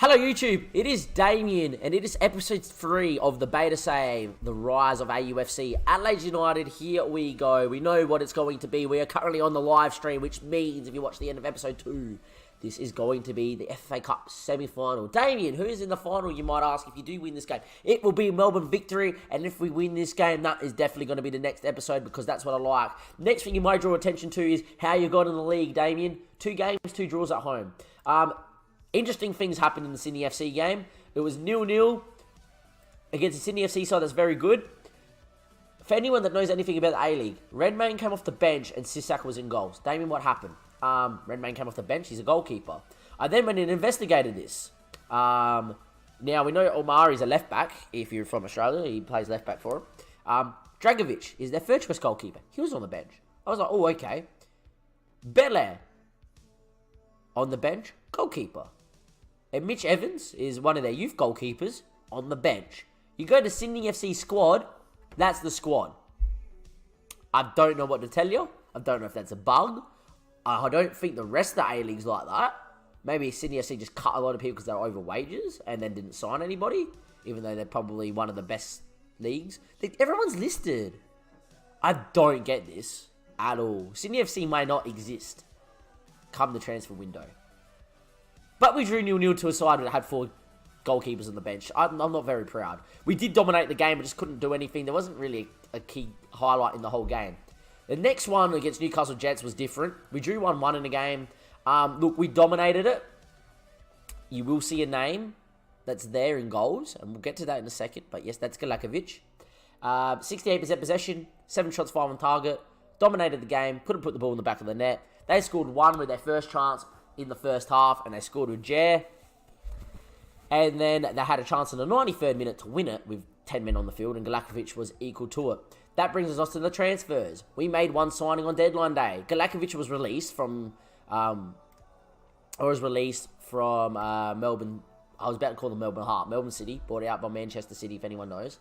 Hello YouTube, it is Damien and it is episode 3 of the beta save, the rise of AUFC. Adelaide United, here we go. We know what it's going to be. We are currently on the live stream, which means if you watch the end of episode 2, this is going to be the FA Cup semi-final. Damien, who is in the final, you might ask, if you do win this game? It will be Melbourne victory, and if we win this game, that is definitely going to be the next episode because that's what I like. Next thing you might draw attention to is how you got in the league, Damien. 2 games, 2 draws at home. Interesting things happened in the Sydney FC game. It was 0-0 against the Sydney FC side that's very good. For anyone that knows anything about the A-League, Redmayne came off the bench and Sisak was in goals. Damien, what happened? Redmayne came off the bench. He's a goalkeeper. I then went and investigated this. Now, we know Omari's a left-back. If you're from Australia, he plays left-back for him. Dragovic is their third-choice goalkeeper. He was on the bench. I was like, oh, okay. Belair on the bench, goalkeeper. And Mitch Evans is one of their youth goalkeepers on the bench. You go to Sydney FC squad, that's the squad. I don't know what to tell you. I don't know if that's a bug. I don't think the rest of the A-League's like that. Maybe Sydney FC just cut a lot of people because they're over wages and then didn't sign anybody, even though they're probably one of the best leagues. Everyone's listed. I don't get this at all. Sydney FC may not exist come the transfer window. But we drew 0-0 to a side that had 4 goalkeepers on the bench. I'm not very proud. We did dominate the game, but just couldn't do anything. There wasn't really a key highlight in the whole game. The next one against Newcastle Jets was different. We drew 1-1 in the game. Look, we dominated it. You will see a name that's there in goals, and we'll get to that in a second. But yes, that's Galakovic. 68% possession, 7 shots, 5 on target. Dominated the game, couldn't put the ball in the back of the net. They scored 1 with their first chance in the first half, and they scored with Jer. And then they had a chance in the 93rd minute to win it with 10 men on the field, and Galakovic was equal to it. That brings us to the transfers. We made one signing on deadline day. Galakovic was released from, Melbourne. I was about to call them Melbourne Heart. Melbourne City, bought out by Manchester City, if anyone knows.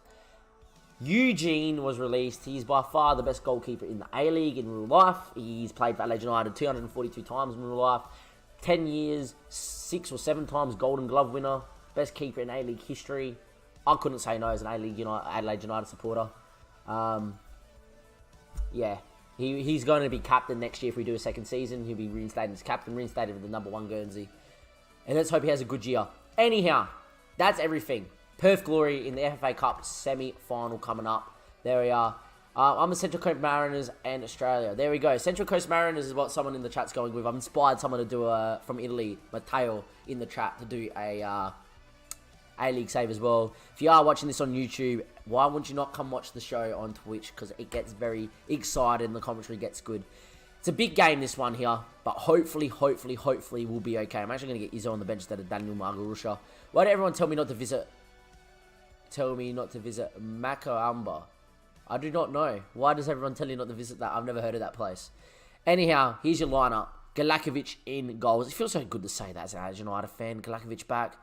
Eugene was released. He's by far the best goalkeeper in the A-League in real life. He's played for Adelaide United 242 times in real life. 10 years, 6 or 7 times Golden Glove winner. Best keeper in A-League history. I couldn't say no as an Adelaide United supporter. Yeah, he's going to be captain next year if we do a second season. He'll be reinstated as captain, reinstated with the #1 Guernsey. And let's hope he has a good year. Anyhow, that's everything. Perth Glory in the FA Cup semi-final coming up. There we are. I'm the Central Coast Mariners and Australia. There we go. Central Coast Mariners is what someone in the chat's going with. I've inspired someone to do from Italy, Matteo, in the chat to do a A-League save as well. If you are watching this on YouTube, why wouldn't you not come watch the show on Twitch? Because it gets very excited and the commentary gets good. It's a big game, this one here. But hopefully we'll be okay. I'm actually going to get Izzo on the bench instead of Daniel Margarusha. Why did everyone tell me not to visit Macoamba? I do not know. Why does everyone tell you not to visit that? I've never heard of that place. Anyhow, here's your lineup. Galakovic in goals. It feels so good to say that as an Adelaide United fan. Galakovic back.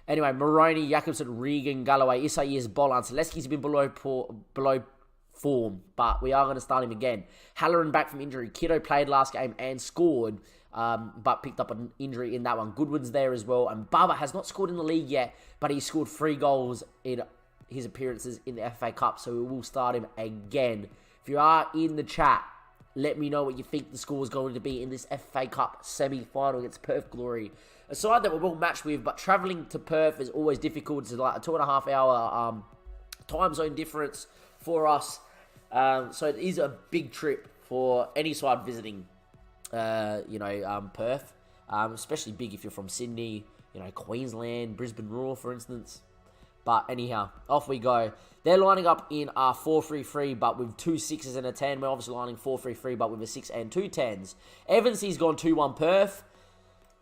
Anyway, Moroney, Jakobsen, Regan, Galloway, Isaias, Bolan. Selesky's been below form, but we are going to start him again. Halloran back from injury. Kiddo played last game and scored, but picked up an injury in that one. Goodwin's there as well. And Baba has not scored in the league yet, but he scored 3 goals in his appearances in the FA Cup, so we will start him again. If you are in the chat, let me know what you think the score is going to be in this FA Cup semi-final against Perth Glory. A side that we're well matched with, but travelling to Perth is always difficult. It's like a 2.5 hour time zone difference for us. So it is a big trip for any side visiting, Perth. Especially big if you're from Sydney, Queensland, Brisbane Roar, for instance. But anyhow, off we go. They're lining up in our 4-3-3, but with 2 6s and a 10. We're obviously lining 4-3-3, but with a 6 and 2 10s. Evansy's gone 2-1 Perth.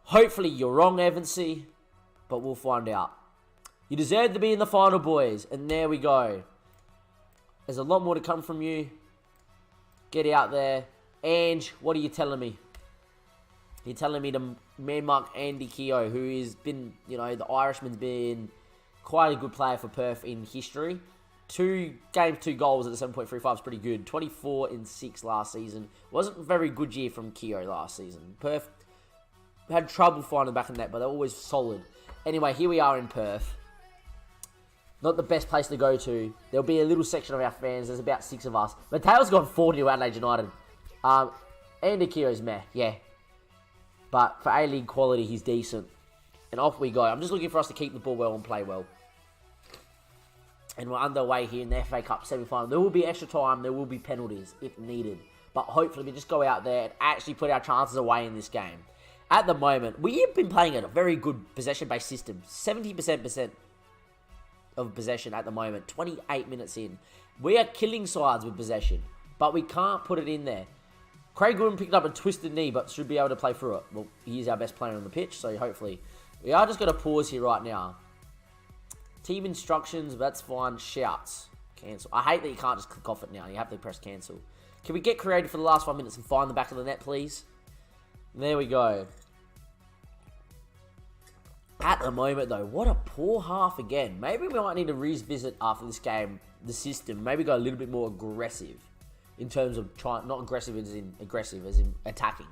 Hopefully you're wrong, Evansy, but we'll find out. You deserve to be in the final, boys. And there we go. There's a lot more to come from you. Get out there. Ange, what are you telling me? You're telling me the man mark Andy Keogh, who has been, the Irishman's been quite a good player for Perth in history. 2 games, 2 goals at the 7.35 is pretty good. 24 in 6 last season. Wasn't a very good year from Keogh last season. Perth had trouble finding the back of the net, but they're always solid. Anyway, here we are in Perth. Not the best place to go to. There'll be a little section of our fans. There's about 6 of us. Mateo's gone 40 to Adelaide United. Andy Keogh's meh, yeah. But for A-League quality, he's decent. And off we go. I'm just looking for us to keep the ball well and play well. And we're underway here in the FA Cup semi-final. There will be extra time. There will be penalties if needed. But hopefully we just go out there and actually put our chances away in this game. At the moment, we have been playing at a very good possession-based system. 70% of possession at the moment. 28 minutes in. We are killing sides with possession. But we can't put it in there. Craig Goodwin picked up a twisted knee, but should be able to play through it. Well, he is our best player on the pitch, so hopefully. We are just going to pause here right now. Team instructions, that's fine. Shouts. Cancel. I hate that you can't just click off it now. You have to press cancel. Can we get creative for the last 5 minutes and find the back of the net, please? There we go. At the moment, though, what a poor half again. Maybe we might need to revisit after this game the system. Maybe go a little bit more aggressive in terms of trying, not aggressive as in attacking.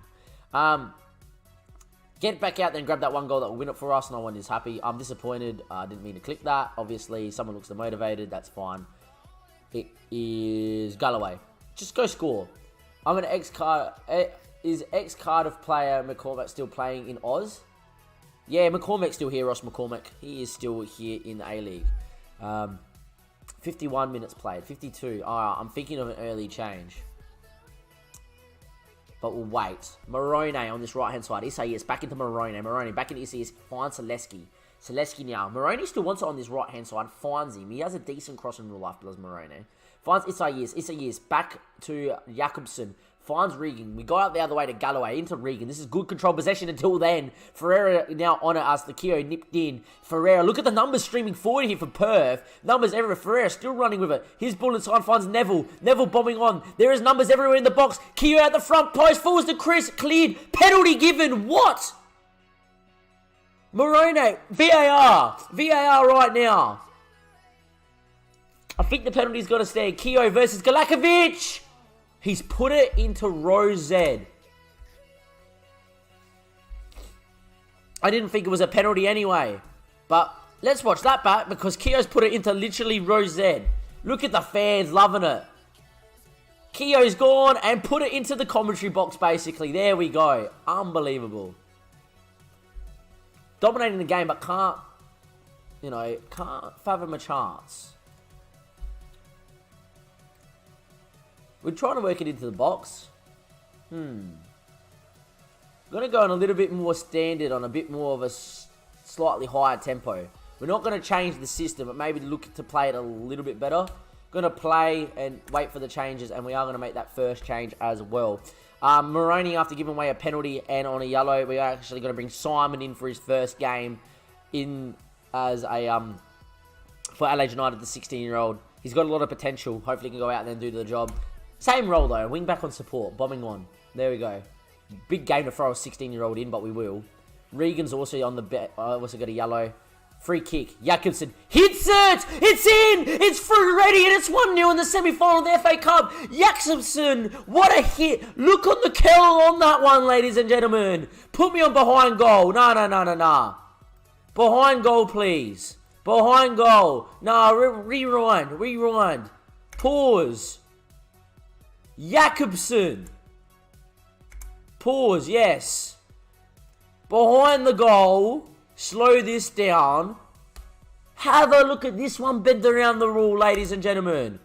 Get back out there and grab that one goal that will win it for us. No one is happy. I'm disappointed. I didn't mean to click that. Obviously, someone looks demotivated. That's fine. It is Galloway. Just go score. I'm an Is ex-Cardiff player McCormack still playing in Oz? Yeah, McCormack's still here, Ross McCormack. He is still here in the A-League. 51 minutes played. 52. I'm thinking of an early change. But we'll wait. Morone on this right-hand side. Isaias back into Morone. Morone back into Isaias. Finds Selesky. Selesky now. Morone still wants it on this right-hand side. Finds him. He has a decent cross in real life, does Morone. Finds Isaias. Isaias back to Jakobsen. Finds Regan. We go out the other way to Galloway. Into Regan. This is good control possession until then. Ferreira now on it as the Keo nipped in. Ferreira. Look at the numbers streaming forward here for Perth. Numbers everywhere. Ferreira still running with it. His ball inside finds Neville. Neville bombing on. There is numbers everywhere in the box. Keo at the front post. Falls to Chris. Cleared. Penalty given. What? Morone. VAR. VAR right now. I think the penalty's got to stand. Keo versus Galakovic. He's put it into row Z. I didn't think it was a penalty anyway. But let's watch that back because Keo's put it into literally row Z. Look at the fans loving it. Keo's gone and put it into the commentary box basically. There we go. Unbelievable. Dominating the game but can't fathom a chance. We're trying to work it into the box. I'm going to go on a little bit more standard, on a bit more of a slightly higher tempo. We're not going to change the system, but maybe look to play it a little bit better. Going to play and wait for the changes, and we are going to make that first change as well. Moroni, after giving away a penalty and on a yellow, we are actually going to bring Simon in for his first game in as a for Adelaide United, the 16-year-old. He's got a lot of potential. Hopefully he can go out there and do the job. Same role though, wing back on support, bombing on. There we go. Big game to throw a 16-year-old in, but we will. Regan's also on the bet. Also got a yellow. Free kick. Jakobsen hits it! It's in! It's through ready and it's 1-0 in the semi-final of the FA Cup. Jakobsen, what a hit. Look on the curl on that one, ladies and gentlemen. Put me on behind goal. No. Behind goal, please. Behind goal. No, rewind. Pause. Jakobsen. Pause, yes. Behind the goal. Slow this down. Have a look at this one bent around the rule, ladies and gentlemen.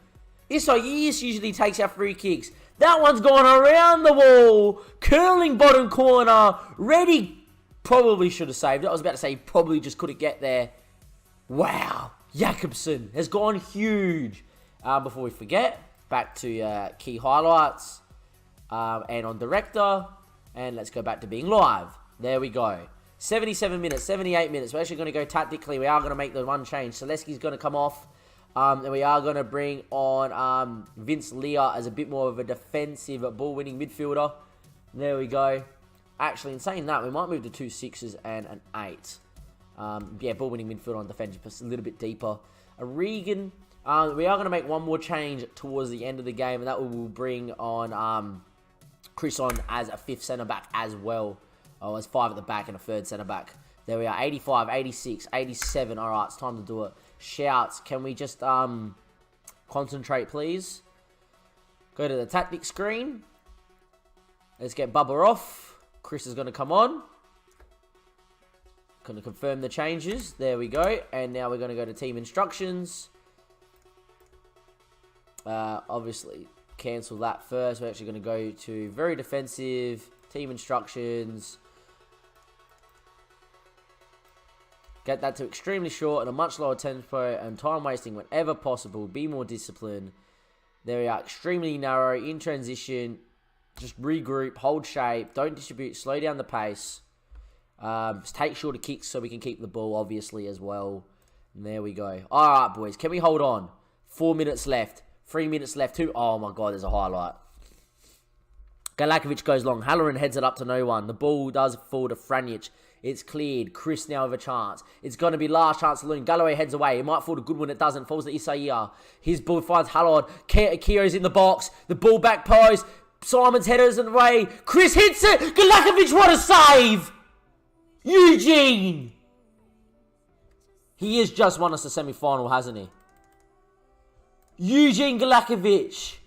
Isaias usually takes our free kicks. That one's gone around the wall. Curling bottom corner. Ready. Probably should have saved it. I was about to say probably just couldn't get there. Wow. Jakobsen has gone huge. Before we forget, back to key highlights. And on director. And let's go back to being live. There we go. 77 minutes, 78 minutes. We're actually going to go tactically. We are going to make the one change. Selesky's going to come off. And we are going to bring on Vince Leah as a bit more of a defensive ball-winning midfielder. There we go. Actually, in saying that, we might move to 2 6s and an 8. Yeah, ball-winning midfielder on defense, just a little bit deeper. Regan. We are going to make one more change towards the end of the game. And that will bring on Chris on as a 5th centre-back as well. Oh, as 5 at the back and a 3rd centre-back. There we are, 85, 86, 87. All right, it's time to do it. Shouts. Can we just concentrate, please? Go to the tactic screen. Let's get Bubba off. Chris is going to come on. Going to confirm the changes. There we go. And now we're going to go to team instructions. Obviously, cancel that first. We're actually going to go to very defensive, team instructions. Get that to extremely short and a much lower tempo and time wasting whenever possible. Be more disciplined. There we are. Extremely narrow. In transition. Just regroup. Hold shape. Don't distribute. Slow down the pace. Just take shorter kicks so we can keep the ball, obviously, as well. And there we go. Alright, boys. Can we hold on? 4 minutes left. 3 minutes left. Oh, my God. There's a highlight. Galakovic goes long. Halloran heads it up to no one. The ball does fall to Franjic. It's cleared. Chris now with a chance. It's going to be last chance saloon. Galloway heads away. It might fall to Goodwin. It doesn't. Falls to Isaiah. His ball finds Hallard. Keogh's in the box. The ball back post. Simon's headers in the way. Chris hits it. Galakovic, what a save! Eugene! He has just won us the semi-final, hasn't he? Eugene Galakovic.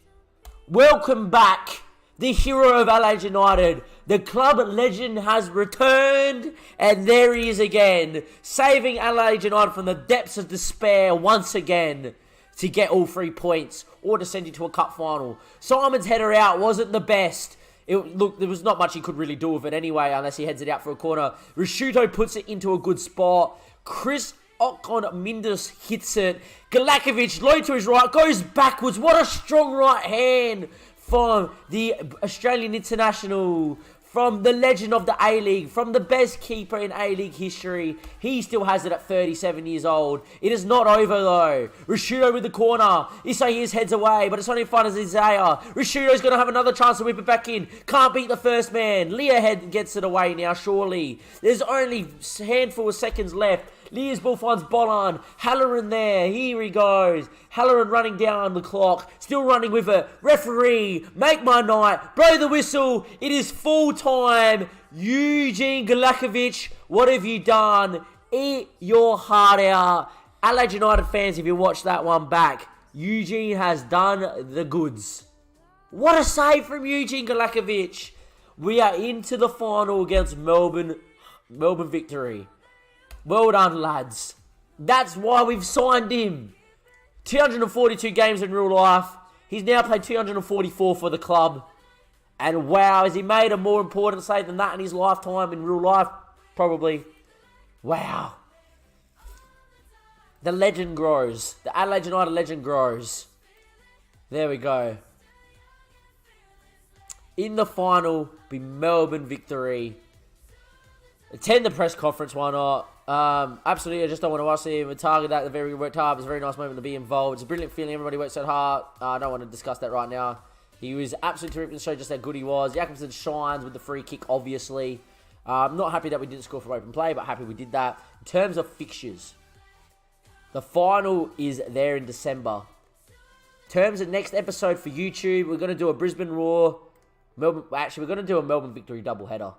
Welcome back. The hero of Adelaide United. The club legend has returned. And there he is again. Saving Adelaide United from the depths of despair once again. To get all 3 points. Or to send you to a cup final. Simon's header out wasn't the best. Look, there was not much he could really do with it anyway. Unless he heads it out for a corner. Risciuto puts it into a good spot. Chris Okon-Mindus hits it. Galakovic, low to his right. Goes backwards. What a strong right hand. From the Australian international, from the legend of the A-League, from the best keeper in A-League history. He still has it at 37 years old. It is not over though. Risciuto with the corner. Isaiah's heads away, but it's only fun as Isaiah. Risciuto's going to have another chance to whip it back in. Can't beat the first man. Leah gets it away now, surely. There's only a handful of seconds left. Leah's ball finds Bolan. Halloran there. Here he goes. Halloran running down the clock. Still running with it. Referee, make my night. Blow the whistle. It is full time. Eugene Galakovic, what have you done? Eat your heart out. Adelaide United fans, if you watch that one back, Eugene has done the goods. What a save from Eugene Galakovic. We are into the final against Melbourne Victory. Well done, lads. That's why we've signed him. 242 games in real life. He's now played 244 for the club. And wow, has he made a more important save than that in his lifetime in real life? Probably. Wow. The legend grows. The Adelaide United legend grows. There we go. In the final, be Melbourne Victory. Attend the press conference, why not? Absolutely, I just don't want to watch him and target that. The very worked hard. It's a very nice moment to be involved. It's a brilliant feeling. Everybody worked so hard. I don't want to discuss that right now. He was absolutely terrific and showed just how good he was. Jakobsen shines with the free kick, obviously. I'm not happy that we didn't score from open play, but happy we did that. In terms of fixtures, the final is there in December. In terms of next episode for YouTube, we're going to do a Brisbane Roar. We're going to do a Melbourne Victory doubleheader.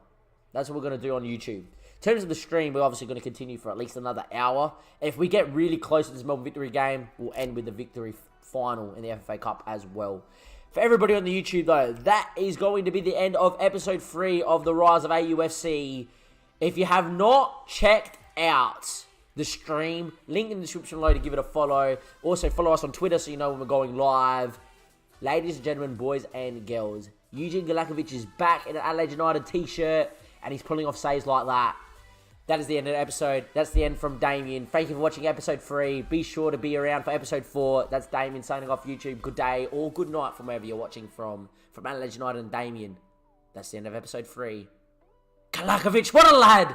That's what we're going to do on YouTube. In terms of the stream, we're obviously going to continue for at least another hour. If we get really close to this Melbourne Victory game, we'll end with the Victory final in the FFA Cup as well. For everybody on the YouTube, though, that is going to be the end of episode 3 of The Rise of AUFC. If you have not checked out the stream, link in the description below to give it a follow. Also, follow us on Twitter so you know when we're going live. Ladies and gentlemen, boys and girls, Eugene Galakovic is back in an Adelaide United t-shirt, and he's pulling off saves like that. That is the end of the episode. That's the end from Damien. Thank you for watching episode 3. Be sure to be around for episode 4. That's Damien signing off YouTube. Good day or good night from wherever you're watching from. From Adelaide United and Damien. That's the end of episode 3. Galakovic, what a lad!